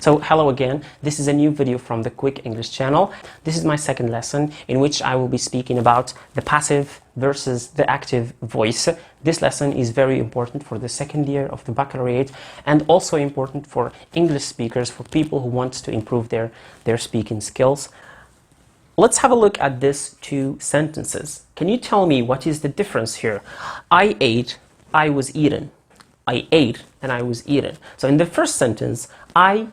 So hello again, this is a new video from the Quick English channel. This is my second lesson in which I will be speaking about the passive versus the active voice. This lesson is very important for the second year of the baccalaureate and also important for English speakers, for people who want to improve their speaking skills. Let's have a look at these two sentences. Can you tell me what is the difference here? I ate, I was eaten. I ate and I was eaten. So in the first sentence, I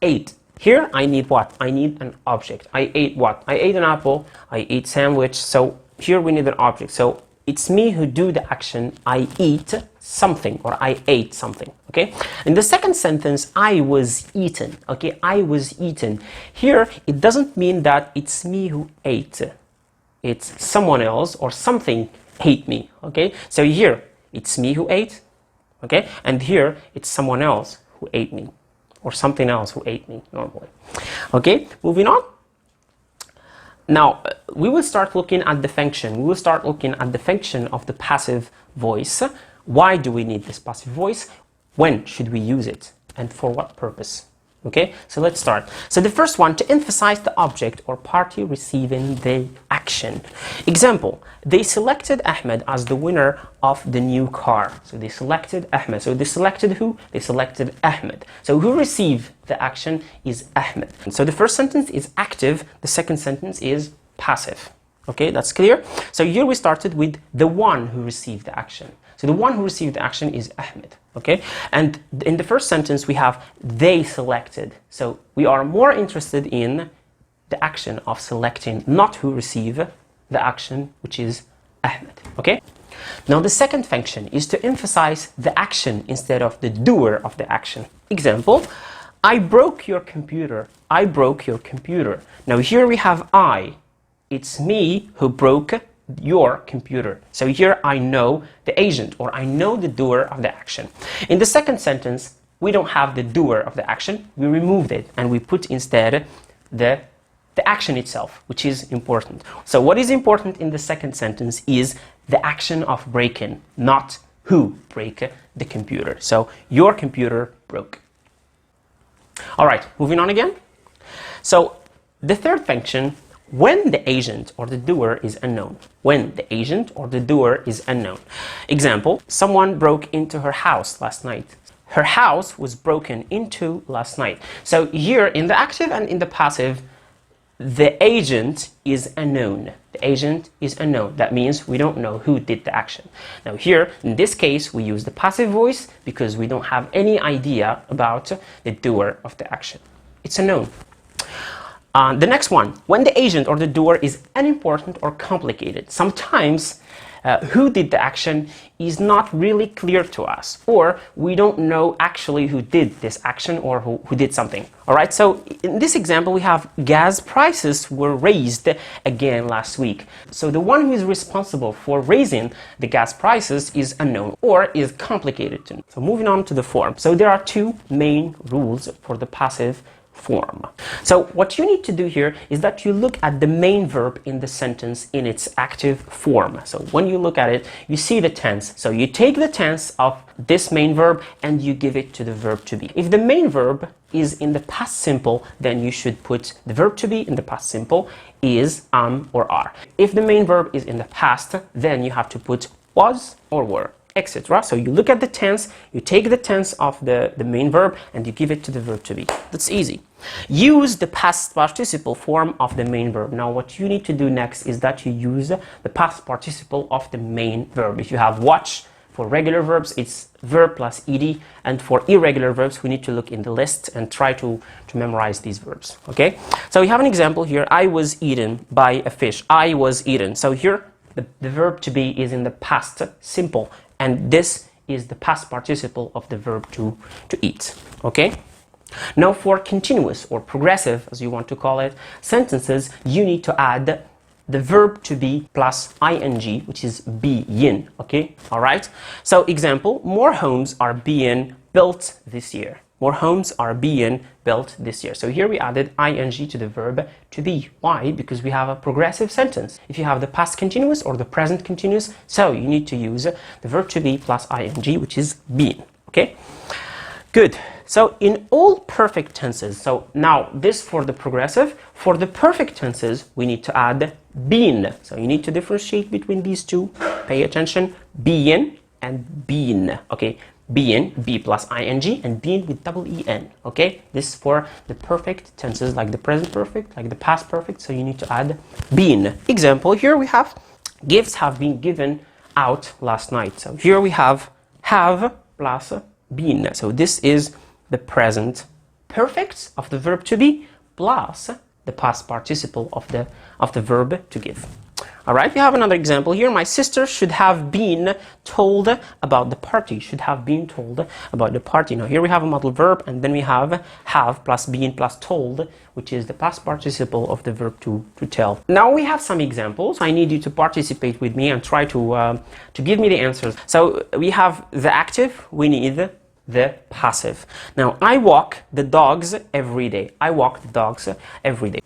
ate. Here I need what? I need an object. I ate what? I ate an apple, I ate sandwich. So here we need an object. So it's me who do the action, I eat something or I ate something, okay? In the second sentence, I was eaten, okay? I was eaten. Here, it doesn't mean that it's me who ate. It's someone else or something ate me, okay? So here, it's me who ate, okay? And here, it's someone else who ate me or something else who ate me normally. Okay, moving on. Now, we will start looking at the function. We will start looking at the function of the passive voice. Why do we need this passive voice? When should we use it? And for what purpose? Okay, so let's start. So the first one, to emphasize the object or party receiving the action. Example, they selected Ahmed as the winner of the new car. So they selected Ahmed. So they selected who? They selected Ahmed. So who received the action is Ahmed. So the first sentence is active. The second sentence is passive. Okay, that's clear? So here we started with the one who received the action. So the one who received the action is Ahmed, okay? And in the first sentence we have they selected. So we are more interested in the action of selecting, not who received the action, which is Ahmed, okay? Now the second function is to emphasize the action instead of the doer of the action. Example, I broke your computer. I broke your computer. Now here we have I. It's me who broke your computer. So here I know the agent or I know the doer of the action. In the second sentence, we don't have the doer of the action. We removed it and we put instead the action itself, which is important. So what is important in the second sentence is the action of breaking, not who break the computer. So your computer broke. All right, moving on again. So the third function, when the agent or the doer is unknown. When the agent or the doer is unknown. Example, someone broke into her house last night. Her house was broken into last night. So here in the active and in the passive, the agent is unknown. The agent is unknown. That means we don't know who did the action. Now here, in this case, we use the passive voice because we don't have any idea about the doer of the action. It's unknown. The next one, when the agent or the doer is unimportant or complicated. Sometimes who did the action is not really clear to us, or we don't know actually who did this action or who did something. All right, so in this example, we have gas prices were raised again last week. So the one who is responsible for raising the gas prices is unknown or is complicated to know. So moving on to the form. So there are two main rules for the passive form. So what you need to do here is that you look at the main verb in the sentence in its active form. So when you look at it, you see the tense. So you take the tense of this main verb and you give it to the verb to be. If the main verb is in the past simple, then you should put the verb to be in the past simple is or are. If the main verb is in the past, then you have to put was or were, etc. So you look at the tense, you take the tense of the main verb and you give it to the verb to be. That's easy. Use the past participle form of the main verb. Now what you need to do next is that you use the past participle of the main verb. If you have watch, for regular verbs it's verb plus ed, and for irregular verbs we need to look in the list and try to memorize these verbs. Okay, so we have an example here. I was eaten by a fish. I was eaten. So here the verb to be is in the past simple, and this is the past participle of the verb to eat. Okay? Now for continuous or progressive, as you want to call it, sentences, you need to add the verb to be plus ing, which is being. Okay? All right? So example, more homes are being built this year. More homes are being built this year. So here we added ing to the verb to be. Why? Because we have a progressive sentence. If you have the past continuous or the present continuous, so you need to use the verb to be plus ing, which is being. Okay? Good. So in all perfect tenses, so now this for the progressive, for the perfect tenses, we need to add been. So you need to differentiate between these two. Pay attention, been and been, okay? Been, B plus ing, and been with double en, okay? This is for the perfect tenses, like the present perfect, like the past perfect, so you need to add been. Example, here we have, gifts have been given out last night. So here we have plus been. So this is the present perfect of the verb to be plus the past participle of the verb to give. All right, we have another example here. My sister should have been told about the party. Should have been told about the party. Now here we have a modal verb, and then we have plus been plus told, which is the past participle of the verb to tell. Now we have some examples. I need you to participate with me and try to give me the answers. So we have the active, we need the passive. Now, I walk the dogs every day. I walk the dogs every day.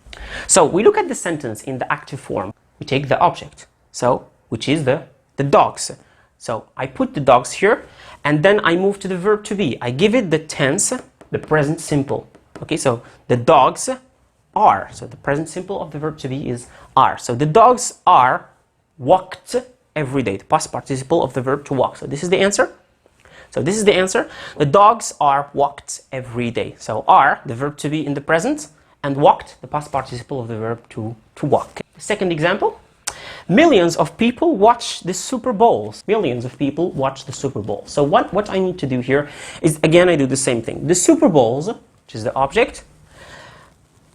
So we look at the sentence in the active form. We take the object, so which is the dogs. So I put the dogs here, and then I move to the verb to be. I give it the tense, the present simple. Okay, so the dogs are. So the present simple of the verb to be is are. So the dogs are walked every day. The past participle of the verb to walk. So this is the answer. So this is the answer. The dogs are walked every day. So are, the verb to be in the present, and walked, the past participle of the verb to walk. Second example. Millions of people watch the Super Bowls. Millions of people watch the Super Bowl. So what I need to do here is, again, I do the same thing. The Super Bowls, which is the object.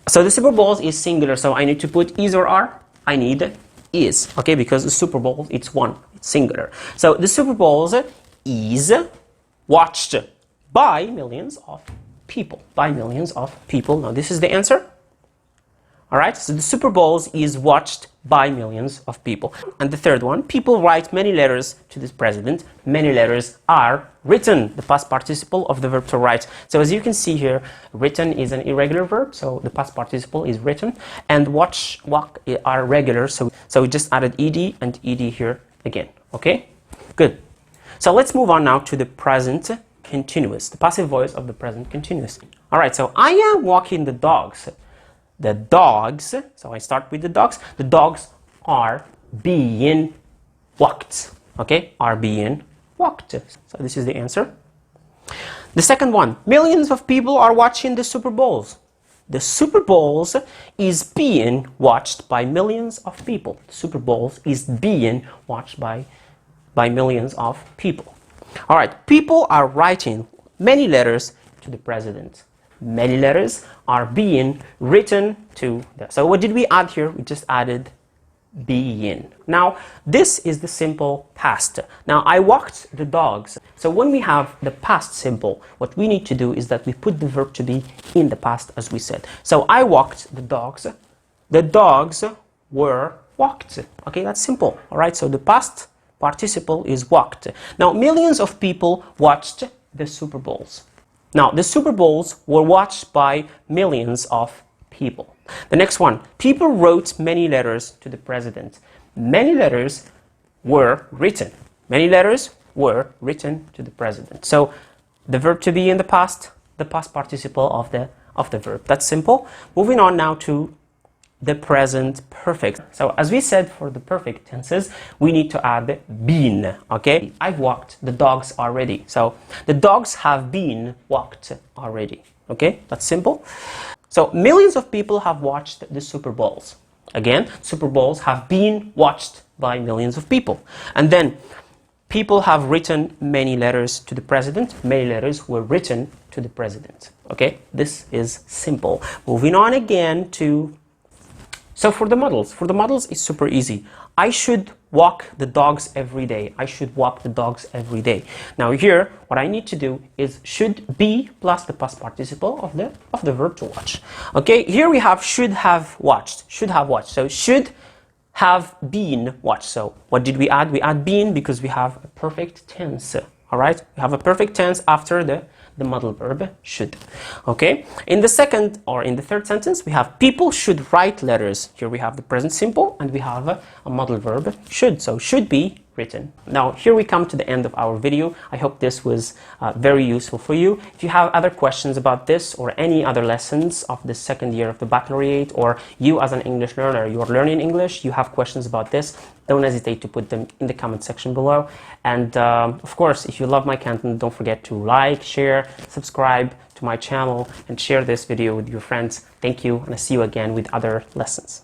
So the Super Bowls is singular, so I need to put is or are. I need is, okay, because the Super Bowl, it's one, it's singular. So the Super Bowls is watched by millions of people. By millions of people. Now this is the answer. All right, so the Super Bowls is watched by millions of people. And the third one, people write many letters to this president. Many letters are written, the past participle of the verb to write. So as you can see here, written is an irregular verb, so the past participle is written. And walk are regular, so we just added ed and ed here again. Okay, good. So let's move on now to the present continuous, the passive voice of the present continuous. All right, so I am walking the dogs. The dogs, so I start with the dogs are being walked, okay, are being walked. So this is the answer. The second one, millions of people are watching the Super Bowls. The Super Bowls is being watched by millions of people. The Super Bowls is being watched by millions of people. All right, people are writing many letters to the president. Many letters are being written to the. So what did we add here? We just added being. Now, this is the simple past. Now, I walked the dogs. So when we have the past simple, what we need to do is that we put the verb to be in the past, as we said. So I walked the dogs. The dogs were walked. Okay, that's simple. All right, so the past participle is walked. Now, millions of people watched the Super Bowls. Now, the Super Bowls were watched by millions of people. The next one, people wrote many letters to the president. Many letters were written. Many letters were written to the president. So, the verb to be in the past participle of the verb. That's simple. Moving on now to the present perfect. So as we said, for the perfect tenses, we need to add been, okay? I've walked the dogs already. So the dogs have been walked already, okay? That's simple. So millions of people have watched the Super Bowls. Again, Super Bowls have been watched by millions of people. And then people have written many letters to the president. Many letters were written to the president, okay? This is simple. Moving on again to so for the models it's super easy. I should walk the dogs every day. I should walk the dogs every day. Now here, what I need to do is should be plus the past participle of the verb to watch. Okay, here we have should have watched. Should have watched. So should have been watched. So what did we add? We add been because we have a perfect tense. All right, we have a perfect tense after the modal verb should. Okay, in the second or in the third sentence we have people should write letters. Here we have the present simple and we have a modal verb should. So should be written. Now, here we come to the end of our video. I hope this was very useful for you. If you have other questions about this or any other lessons of the second year of the baccalaureate, or you as an English learner, you're learning English, you have questions about this, don't hesitate to put them in the comment section below. And of course, if you love my content, don't forget to like, share, subscribe to my channel, and share this video with your friends. Thank you, and I'll see you again with other lessons.